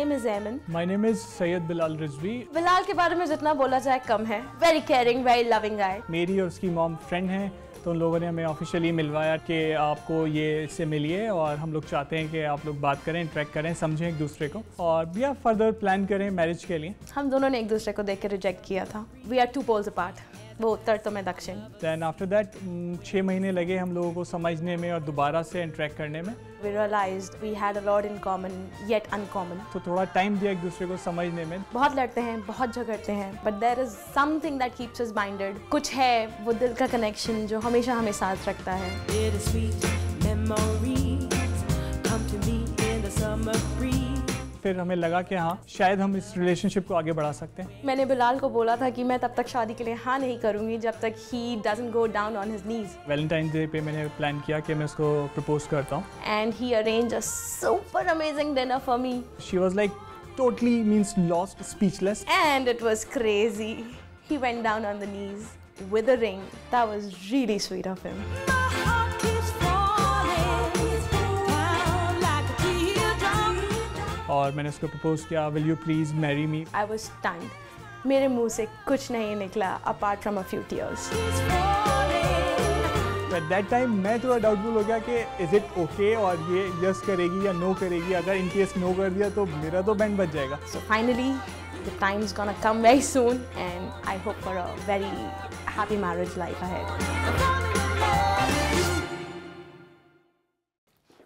name is Ayman. My name is Syed Bilal Rizvi. Bilal के बारे में जितना बोला जाए कम है. Very caring, very loving guy. मेरी और उसकी मॉम फ्रेंड हैं, तो उन लोगों ने हमें ऑफिशियली मिलवाया कि आपको ये इससे मिलिए और हम लोग चाहते हैं कि आप लोग बात करें, इंटरेक्ट करें, समझें एक दूसरे को और या फर्दर प्लान करें मैरिज के लिए. हम दोनों ने एक दूसरे को देख के रिजेक्ट किया था. We are 2 poles apart. वो उत्तर तो मैं दक्षिण. Then after that 6 महीने लगे हम लोगों को समझने में और दोबारा से इंटरेक्ट करने में. We realized we had a lot in common, yet uncommon. तो थोड़ा टाइम दिया एक दूसरे को समझने में. बहुत लड़ते हैं, बहुत झगड़ते हैं, but there is something that keeps us binded. कुछ है वो दिल का कनेक्शन जो हमेशा हमें साथ रखता है. फिर हमें लगा कि हाँ शायद हम इस रिलेशनशिप को आगे बढ़ा सकते हैं. मैंने बिलाल को बोला था कि मैं तब तक शादी के लिए हाँ नहीं करूँगी जब तक he doesn't go down on his knees. Valentine day पे मैंने प्लान किया कि मैं उसको प्रपोज करता हूँ. And he arranged a super amazing dinner for me. She was like totally means lost, speechless. And it was crazy. He went down on the knees with a ring. That was really sweet of him. और मैंने उसको propose किया, will you please marry me. I was stunned. मेरे मुंह से कुछ नहीं निकला apart from a few tears. At that time मैं थोड़ा डाउटफुल हो गया कि इज इट ओके और ये यस करेगी या नो करेगी. अगर इन केस नो कर दिया तो मेरा तो बैंड बच जाएगा. So finally the time's gonna come very soon and I hope for a very happy marriage life ahead.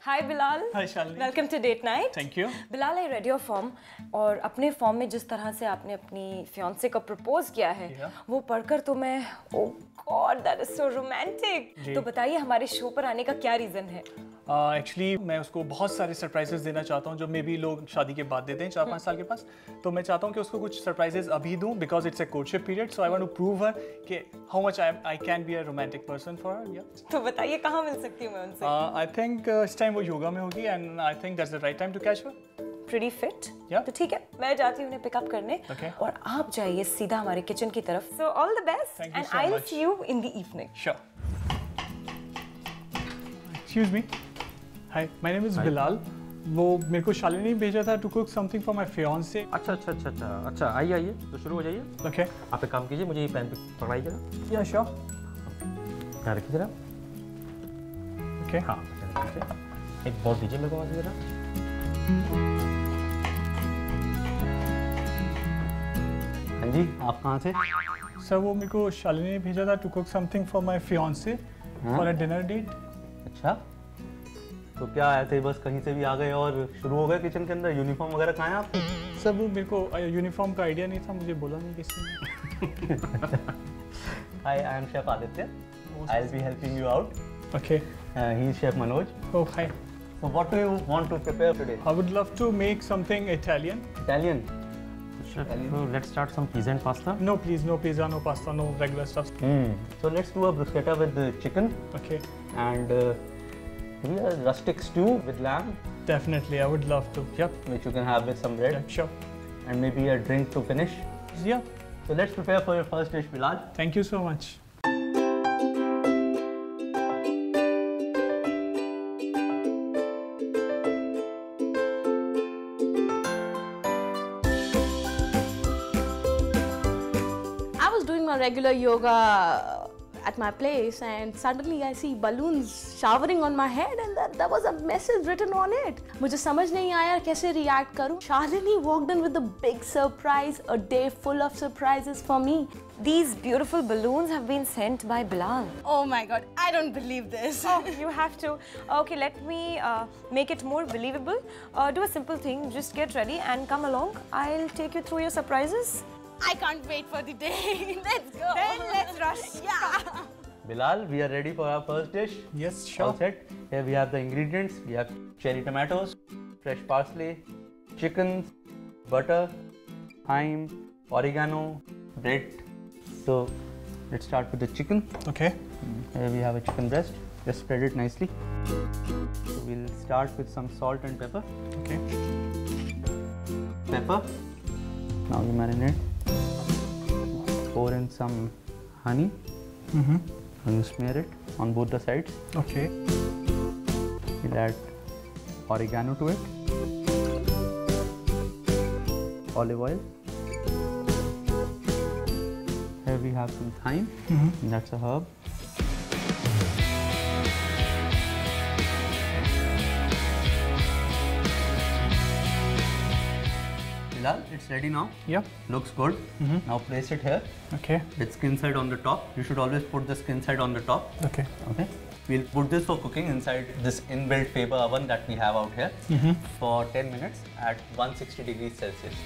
Hi Bilal. Hi Shalini. Welcome to date night. Thank you. Bilal, I read your form और अपने form में जिस तरह से आपने अपनी fiance को propose किया है वो पढ़कर तो मैं oh God that is so romantic. तो बताइए हमारे शो पर आने का क्या रीज़न है? एक्चुअली मैं उसको बहुत सारे सरप्राइजेस देना चाहता हूँ जो मे बी लोग शादी के बाद देते हैं 4-5 साल के पास. तो मैं चाहता हूँ कि उसको कुछ सरप्राइजेस अभी दूँ because it's a courtship period. So I want to prove her कि how much I can be a romantic person for her. या तो बताइए कहाँ मिल सकती हूँ मैं उनसे? आई थिंक इस टाइम वो योगा में होगी and I think that's the right time to catch her. Pretty fit. Yeah. तो ठीक है मैं जाती हूँ उन्हें पिकअप करने. Okay. और आप जाइए सीधा हमारे किचन की तरफ. So all the best. Thank you and so I'll much. see you in the evening. Sure. Excuse me. Hi, my name is Bilal. वो मेरे को शालिनी ने भेजा था to cook something for my fiance. अच्छा आइए तो शुरू हो जाइए. Okay. आप एक काम कीजिए मुझे ये पेन पकड़ाइए जरा. Yeah, sure. यहाँ रखिए जरा. Okay. हाँ एक बॉल दीजिए मेरे को आगे जरा. हाँ जी आप कहाँ से? सर वो मेरे को शालिनी ने भेजा था to cook something for my fiance for a dinner date. अच्छा तो क्या ऐसे बस कहीं से भी आ गए और शुरू हो गए किचन के अंदर? यूनिफॉर्म वगैरह कहाँ है आपकी? सर वो मेरे को यूनिफॉर्म का आइडिया नहीं था, मुझे बोला नहीं किसी ने. Hi, I am Chef Aditya. I'll be helping you out. Okay. He is Chef Manoj. Oh hi. So what do you want to prepare today? I would love to make something Italian. Italian. So let's start some pizza and pasta. No please, no pizza, no pasta, no regular stuff. So let's do a bruschetta with the chicken. Okay. And maybe a rustic stew with lamb. Definitely, I would love to. Yep. Which you can have with some bread. Yeah, sure. And maybe a drink to finish. Yeah. So let's prepare for your first dish, Bilal. Thank you so much. I was doing my regular yoga at my place and suddenly I see balloons showering on my head and there was a message written on it. मुझे समझ नहीं आया कैसे react करूं. Shalini walked in with a big surprise, a day full of surprises for me. These beautiful balloons have been sent by Bilal. Oh my God, I don't believe this. Oh, you have to. Okay, let me make it more believable. Do a simple thing, just get ready and come along. I'll take you through your surprises. I can't wait for the day. Let's go. Then let's rush. Yeah. Bilal, we are ready for our first dish. Yes, sure. All set. Here we have the ingredients. We have cherry tomatoes, fresh parsley, chicken, butter, thyme, oregano, bread. So let's start with the chicken. Okay. Here we have a chicken breast. Just spread it nicely. So we'll start with some salt and pepper. Okay. Pepper. Now you marinate. Pour in some honey. And you smear it on both the sides. Okay. We'll add oregano to it. olive oil. Here we have some thyme. That's a herb. Bilal, it's ready now. Yeah. Looks good. Now place it here. Okay. With skin side on the top. You should always put the skin side on the top. Okay. Okay. We'll put this for cooking inside this inbuilt Faber oven that we have out here for 10 minutes at 160 degrees Celsius.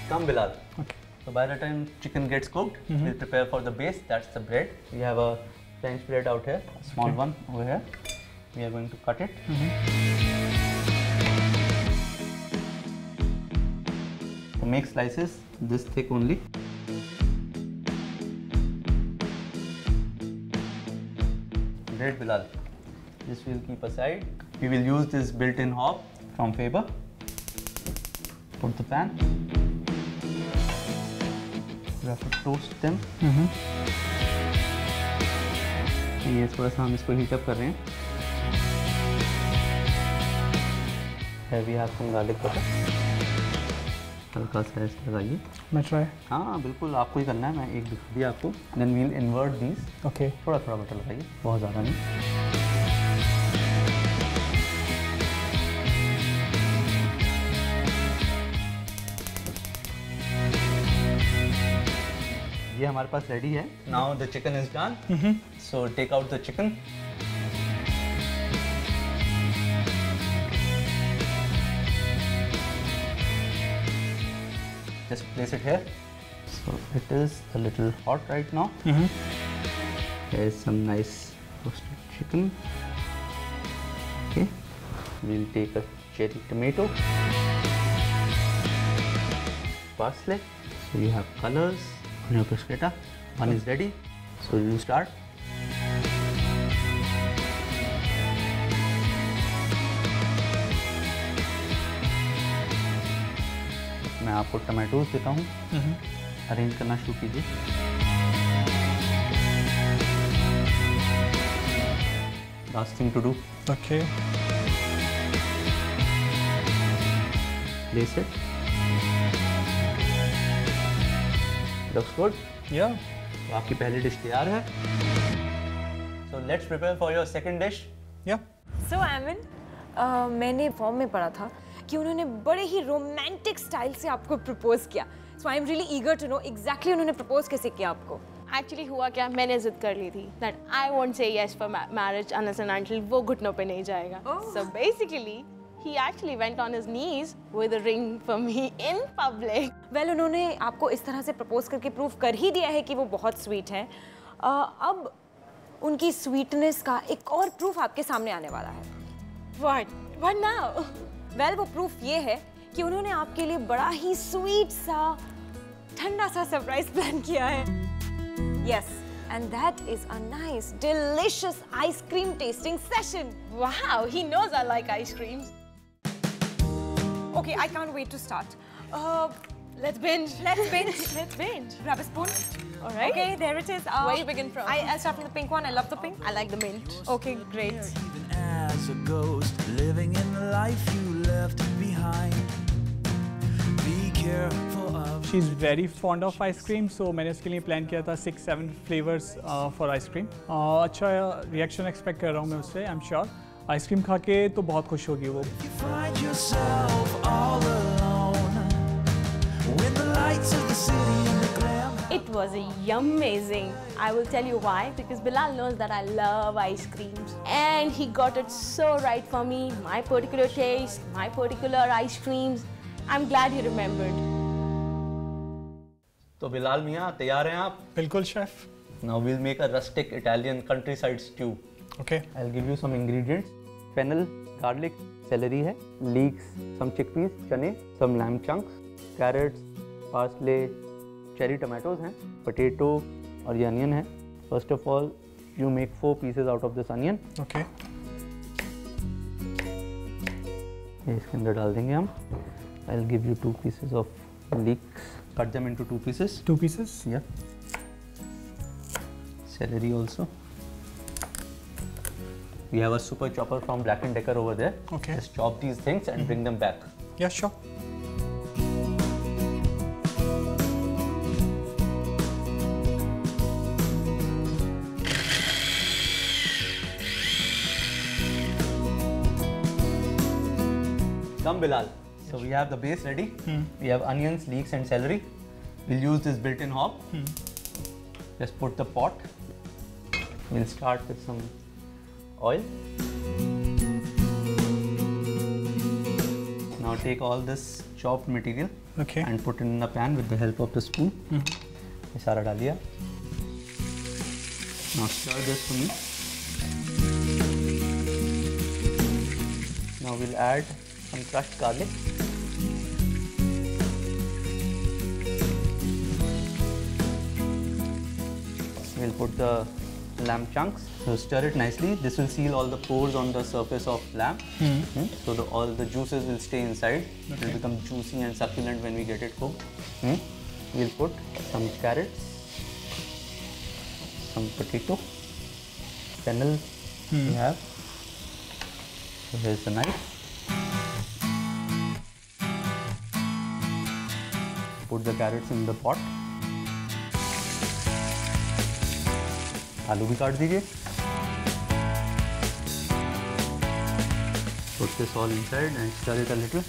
Come Bilal. Okay. So by the time chicken gets cooked, we'll prepare for the base. That's the bread. We have a French bread out here, a small one over here. We are going to cut it. So make slices this thick only. Bread Bilal. This we'll keep aside. We will use this built-in hob from Faber. Put the pan. You have to toast them. ये थोड़ा सा हम इसको heat up कर रहे हैं. Here we have some garlic butter. हल्का सा ऐसे लगाइए. मैं ट्राई. हाँ बिल्कुल आपको ही करना है. मैं एक दिखा दिया आपको. Then we'll invert these. Okay. थोड़ा थोड़ा बटर लगाइए. बहुत ज़्यादा नहीं. ये हमारे पास रेडी है. Now the chicken is done. So take out the chicken. Just place it here. So it is a little hot right now. Here is some nice roasted chicken. Okay. We'll take a cherry tomato. Parsley. So you have colors on your bruschetta. One is ready. So you start. मैं आपको tomatoes देता हूँ. Arrange करना शुरू कीजिए. Last thing to do. Okay. Place it. Looks good. Yeah. तो आपकी पहली डिश तैयार है. So let's prepare for your second dish. Yeah. So Amin, मैंने फॉर्म में पढ़ा था कि उन्होंने बड़े ही रोमांटिक स्टाइल से आपको प्रपोज किया. So I'm really eager to know exactly उन्होंने प्रपोज कैसे किया आपको. एक्चुअली हुआ क्या, मैंने जिद कर ली थी that I won't say yes for marriage unless and until वो घुटनों पे नहीं जाएगा. So basically he actually went on his knees with a ring for me in public. Well, उन्होंने आपको इस तरह से प्रपोज करके प्रूव कर ही दिया है कि वो बहुत स्वीट हैं. अब उनकी स्वीटनेस का एक और प्रूफ आपके सामने आने वाला है. What now? Well, वो प्रूफ ये है कि उन्होंने आपके लिए बड़ा ही स्वीट सा ठंडा सा सरप्राइज प्लान किया है. Yes, and that is a nice, delicious ice cream tasting session. Wow, he knows I like ice creams. Okay, I can't wait to start. Let's binge. Let's binge. Let's binge. Grab a spoon. All right. Okay, there it is. Where you begin from? I'll start from the pink one. I love the pink. I like the mint. Okay, great. Even as a ghost, living in the life you left behind. Be careful of. She's very fond of ice cream, so मैंने उसके लिए plan किया था 6-7 flavors for ice cream. अच्छा reaction expect कर रहा हूँ मैं उससे. आई एम श्योर आइसक्रीम खा के तो बहुत खुश होगी वो. You find yourself all alone when the lights of the city and the glam. It was amazing. I will tell you why. Because Bilal knows that I love ice creams, and he got it so right for me. My particular taste, my particular ice creams. I'm glad he remembered. तो बिलाल मियाँ तैयार हैं आप? बिल्कुल chef. Now we'll make a rustic Italian countryside stew. Okay. I'll give you some ingredients. Fennel, garlic, celery है, leeks, some chickpeas, चने, some lamb chunks, carrots, parsley, cherry tomatoes हैं, potato और ये onion है. First of all, you make 4 pieces out of this onion. Okay. ये इसके अंदर डाल देंगे हम. I'll give you 2 pieces of leeks. Cut them into 2 pieces. 2 pieces. Yeah. Celery also. We have a super chopper from Black & Decker over there. Okay. Just chop these things and bring them back. Yeah, sure. Come Bilal. So we have the base ready. We have onions, leeks and celery. We'll use this built-in hob. Just put the pot. We'll start with some oil. Now take all this chopped material and put it in the pan with the help of the spoon. ये सारा डाल दिया. Now stir this for me. Now we'll add some crushed garlic. We'll put the lamb chunks. So stir it nicely. This will seal all the pores on the surface of lamb. So all the juices will stay inside. It will become juicy and succulent when we get it cooked. We'll put some carrots, some potato, fennel we have. So here's the knife. Put the carrots in the pot. आलू भी काट दीजिए. Put this all inside and stir it a little.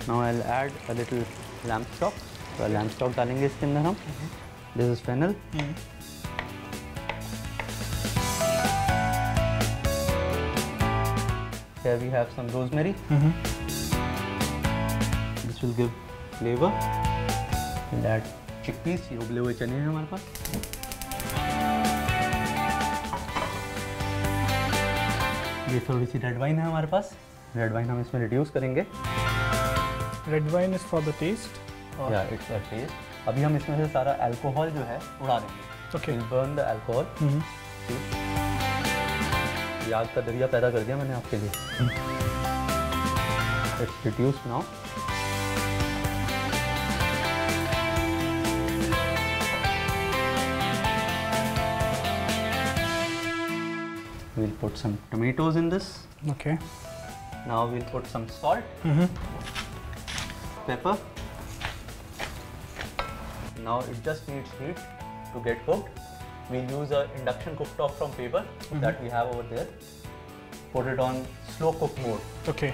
Now I'll add a little lamb stock. So lamb stock डालेंगे इसके अंदर हम. This is fennel. Here we have some rosemary. This will give flavor. We'll add chickpeas, ये उबले हुए चने हैं हमारे पास. ये थोड़ी सी रेड वाइन है हमारे पास. रेड वाइन हम इसमें रिड्यूस करेंगे. Red wine is for the taste. या इट्स फॉर टेस्ट. अभी हम इसमें से सारा अल्कोहल जो है उड़ा देंगे. Okay. We'll burn the alcohol. ये आग का दरिया पैदा कर दिया मैंने आपके लिए. It's reduced now. We'll put some tomatoes in this. Okay. Now we'll put some salt, pepper. Now it just needs heat to get cooked. We'll use an induction cooktop from Faber that we have over there. Put it on slow cook mode. Okay.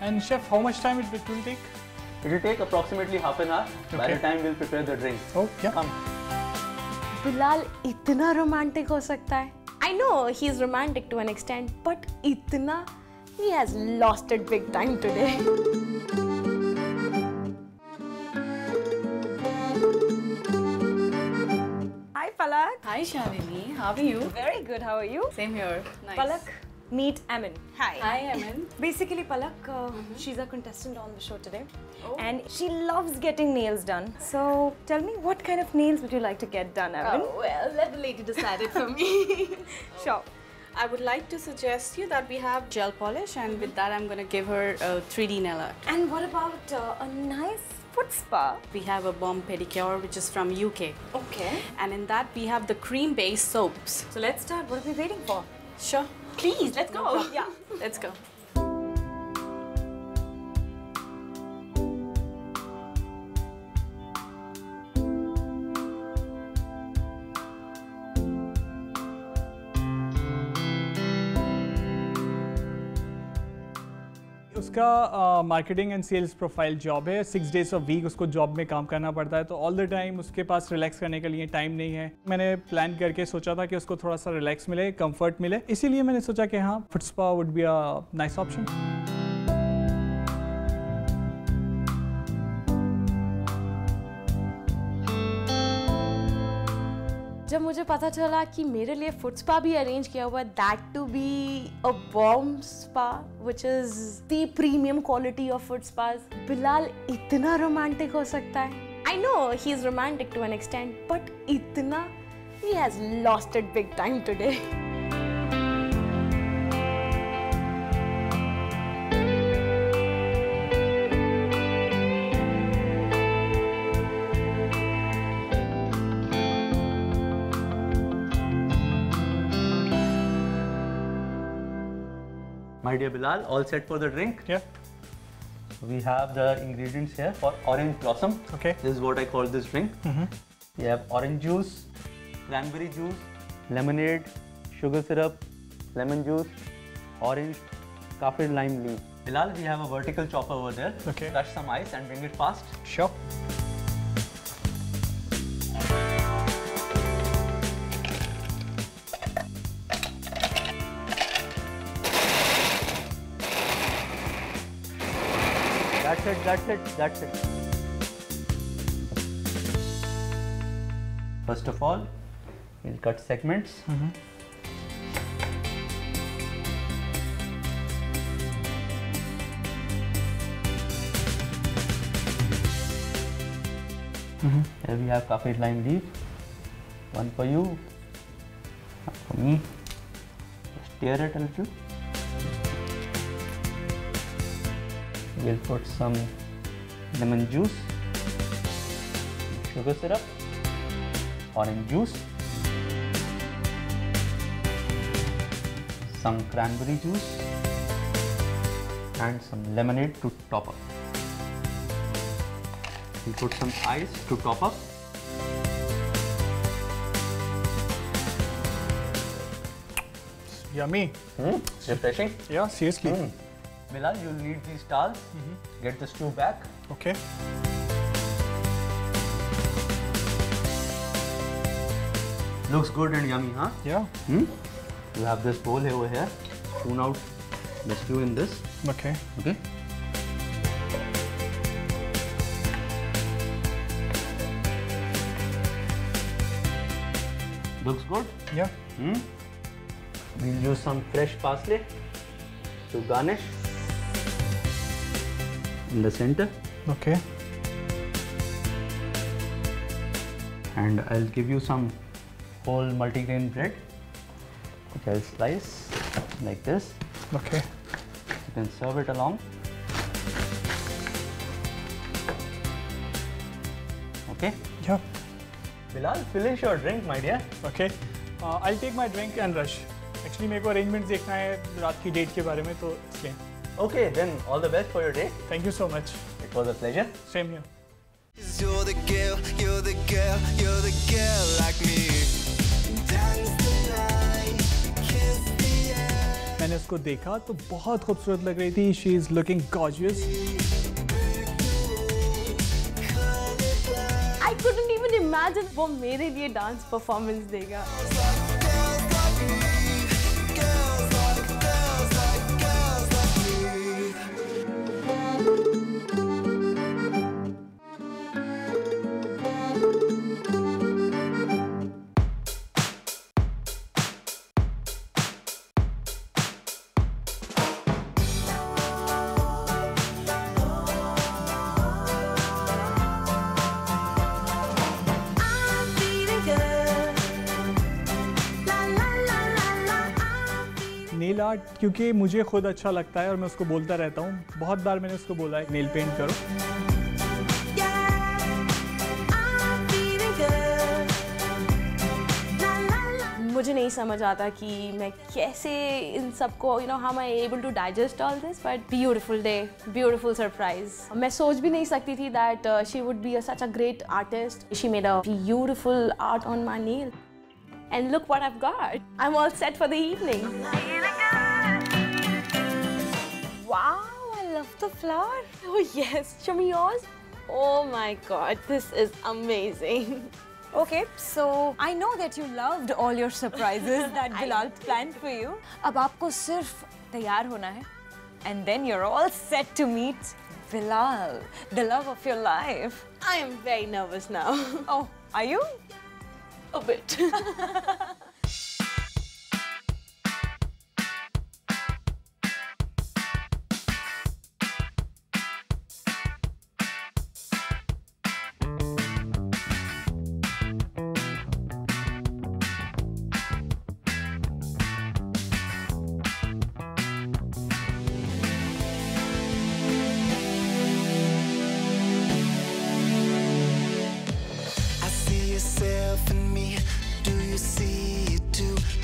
And chef, how much time it will take? It will take approximately half an hour. By the time we'll prepare the drink. Oh, yeah. Bilal इतना romantic हो सकता है. I know he is romantic to an extent, but इतना, he has lost it big time today. Hi Palak. Hi Shalini, how are you? Very good. How are you? Same here. Nice. Palak, meet Amin. Hi. Hi Amin. Basically, Palak, she's a contestant on the show today, and she loves getting nails done. So, tell me, what kind of nails would you like to get done, Amin? Oh, well, let the lady decide it for me. Sure. I would like to suggest you that we have gel polish, and with that I'm going to give her a 3D nail art. And what about a nice foot spa? We have a bomb pedicure which is from UK. Okay. And in that we have the cream-based soaps. So let's start. What are we waiting for? Sure. Please, let's go. Yeah. Let's go. उसका marketing and sales profile job है. 6 days of week उसको job में काम करना पड़ता है, तो all the time उसके पास रिलैक्स करने के लिए टाइम नहीं है. मैंने प्लान करके सोचा था कि उसको थोड़ा सा रिलैक्स मिले, कंफर्ट मिले, इसीलिए मैंने सोचा कि हाँ, foot spa would be a nice option. जब मुझे पता चला कि मेरे लिए फुट स्पा भी अरेंज किया हुआ है, that to be a balm spa which is the premium quality of foot spas, Bilal इतना रोमांटिक हो सकता है. I know he is romantic to an extent, but इतना, he has lost it big time today. My dear Bilal, all set for the drink? Yeah. We have the ingredients here for orange blossom. Okay. This is what I call this drink. We have orange juice, cranberry juice, lemonade, sugar syrup, lemon juice, orange, kaffir lime leaf. Bilal, we have a vertical chopper over there. Okay. Crush some ice and bring it fast. Sure. That's it. First of all, we'll cut segments. Here we have kaffir lime leaf. One for you, one for me. Just tear it a little. We'll put some lemon juice, sugar syrup, orange juice, some cranberry juice and some lemonade to top up. We'll put some ice to top up. Yummy. Refreshing. Yeah, seriously. Bilal, you'll need these towels. Get the stew back. Okay. Looks good and yummy, huh? Yeah. You have this bowl over here. Spoon out the stew in this. Okay. Okay. Looks good. Yeah. We'll use some fresh parsley to garnish in the center. Okay. And I'll give you some whole multigrain bread, which I'll slice like this. Okay. You can serve it along. Okay. Yeah. Bilal, finish your drink, my dear. Okay. I'll take my drink and rush. Actually, मेरे को arrangements देखना है रात की date के बारे में तो इसलिए. Okay, then all the best for your day. Thank you so much. It was a pleasure. Same here. You're the girl, you're the girl, you're the girl like me. Dance the night, kiss the air. मैंने उसको देखा तो बहुत खूबसूरत लग रही थी. She is looking gorgeous. I couldn't even imagine वो मेरे लिए डांस परफॉर्मेंस देगा. नेल आर्ट क्योंकि मुझे खुद अच्छा लगता है और मैं उसको बोलता रहता हूँ. बहुत बार मैंने उसको बोला है नेल पेंट करो. मुझे नहीं समझ आता कि मैं कैसे इन सबको how am I able to digest all this, but beautiful day, beautiful surprise. मैं सोच भी नहीं सकती थी that she would be such a great artist. She made a beautiful art on my nail. And look what I've got. I'm all set for the evening. Wow, I love the flower. Oh yes, show me yours. Oh my god, this is amazing. Okay, so I know that you loved all your surprises that Bilal planned for you. अब आपको सिर्फ तैयार होना है, and then you're all set to meet Bilal, the love of your life. I am very nervous now. Oh, are you? A bit.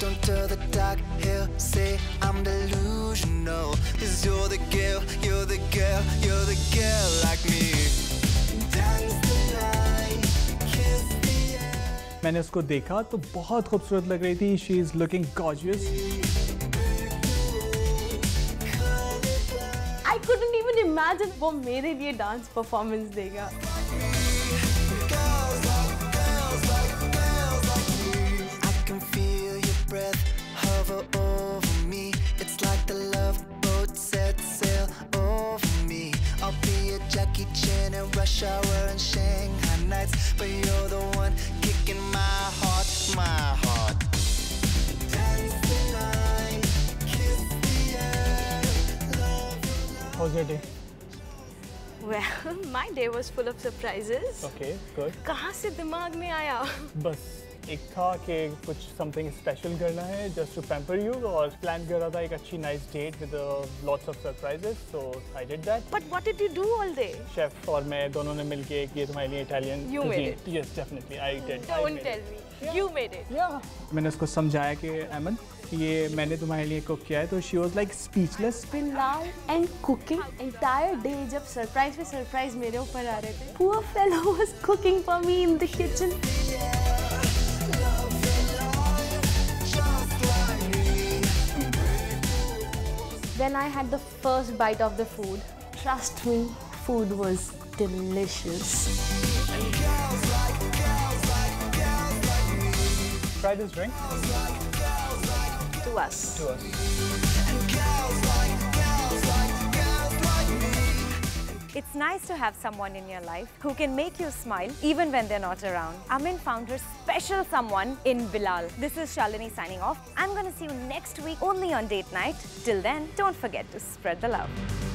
Don't tell the dark, he'll say I'm delusional. मैंने उसको देखा तो बहुत खूबसूरत लग रही थी. She is looking gorgeous. I couldn't even imagine वो मेरे लिए डांस परफॉर्मेंस देगा. I can feel your breath hover over me. It's like the love boat set sail over me. I'll be a Jackie Chan and rush hour and Shanghai nights, but you're the one kicking my heart, my heart. Dance the night, kiss the air, love your life. How's your day? Well, my day was full of surprises. Okay, good. कहाँ से दिमाग में आया? बस एक था कि कुछ समथिंग स्पेशल करना है जस्ट टू पैम्पर यू, और प्लान कर रहा था एक अच्छी nice date with lots of surprises, so I did that. But what did you do all day? Chef और मैं दोनों ने मिलके ये तुम्हारे लिए Italian You made it. Yes definitely I did. Don't tell me. You made it. मैंने उसको समझाया कि अमन ये मैंने तुम्हारे लिए कुक किया है, तो she was like speechless. Bilal and cooking entire day जब सरप्राइज पे सरप्राइज मेरे ऊपर आ रहे थे. Poor fellow was cooking for me in the kitchen. When I had the first bite of the food, trust me, food was delicious. Try this drink. To us. To us. It's nice to have someone in your life who can make you smile even when they're not around. Amin found her special someone in Bilal. This is Shalini signing off. I'm gonna see you next week only on Date Night. Till then, don't forget to spread the love.